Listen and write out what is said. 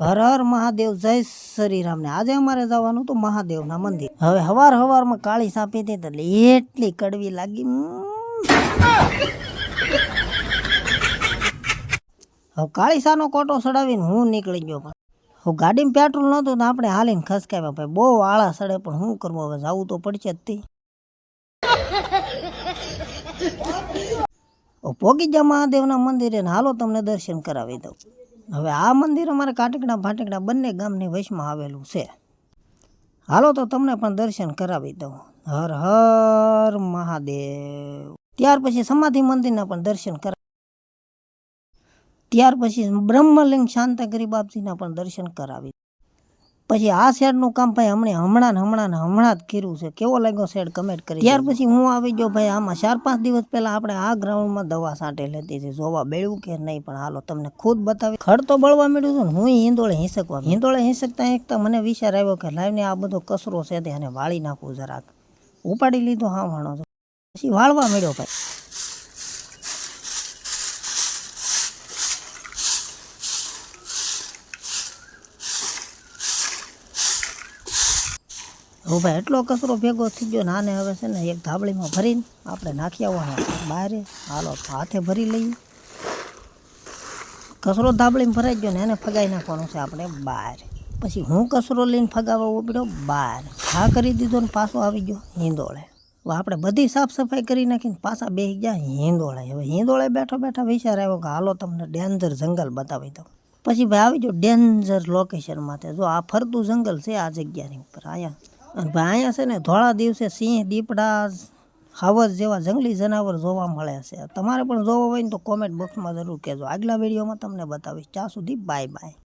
હર હર મહાદેવ, જય શ્રી રામ ને આજે અમારે જવાનું હતું મહાદેવના મંદિર। હવે હવારમાં કાળી સા પીધી એટલે એટલી કડવી લાગી। હવે કાળી સાનો કોટો ચડાવીને હું નીકળી ગયો। હવે ગાડીમાં પેટ્રોલ નહોતું તો આપણે હાલીને ખસકાવ્યા ભાઈ, બહુ આળા સડે પણ શું કરવું, હવે જવું તો પડશે જ તે। પોગી જા મહાદેવના મંદિરે ને હાલો તમને દર્શન કરાવી દઉં। હવે આ મંદિર અમારે કાટકડા ભાટકડા બંને ગામની વચમાં આવેલું છે। હાલો તો તમને પણ દર્શન કરાવી દઉં। હર હર મહાદેવ। ત્યાર પછી સમાધિ મંદિરના પણ દર્શન કરા, ત્યાર પછી બ્રહ્મલિંગ શાંતાગિરી બાપજીના પણ દર્શન કરાવી। પછી આ શેડનું કામ ભાઈ હમણાં જ કર્યું છે। કેવો લાગ્યો શેડ કમેન્ટ કરી। ત્યાર પછી હું આવી ગયો ભાઈ આમાં 4-5 દિવસ પહેલા આપણે આ ગ્રાઉન્ડમાં દવા છાંટે લેતી હતી, જોવા બેળ્યું કે નહીં પણ હાલો તમને ખુદ બતાવી। ખડ તો બળવા મળ્યું હતું ને હું હિંદોળે હિંસકતા મને વિચાર આવ્યો કે લાવીને આ બધો કચરો છે તે અને વાળી નાખવું જરાક। ઉપાડી લીધો હાવણો, પછી વાળવા મળ્યો ભાઈ। હવે ભાઈ એટલો કચરો ભેગો થઈ ગયો ને આને હવે છે ને એક ધાબળીમાં ભરીને આપણે નાખી આવવાનો બહાર। હાલો હાથે ભરી લઈએ, કચરો ધાબળીમાં ભરાઈ ગયો ને એને ફગાઈ નાખવાનો છે આપણે બહાર। પછી હું કચરો લઈને ફગાવવા ઉપડ્યો બહાર, હા કરી દીધો ને પાછો આવી ગયો હિંદોળે। હવે આપણે બધી સાફ સફાઈ કરી નાખીને પાછા બેસી ગયા હિંદોળે। હવે હિંદોળે બેઠા વિચાર આવ્યો કે હાલો તમને ડેન્જર જંગલ બતાવી દઉં। પછી ભાઈ આવી ગયો ડેન્જર લોકેશનમાં। જો આ ફરતું જંગલ છે આ જગ્યાની ઉપર અહીંયા, અને ભાઈ અહીંયા છે ને ધોળા દિવસે સિંહ, દીપડા, હાવજ જેવા જંગલી જનાવર જોવા મળે છે। તમારે પણ જોવા હોય ને તો કોમેન્ટ બોક્સમાં જરૂર કહેજો, આગલા વિડીયોમાં તમને બતાવીશ। ત્યાં સુધી બાય બાય।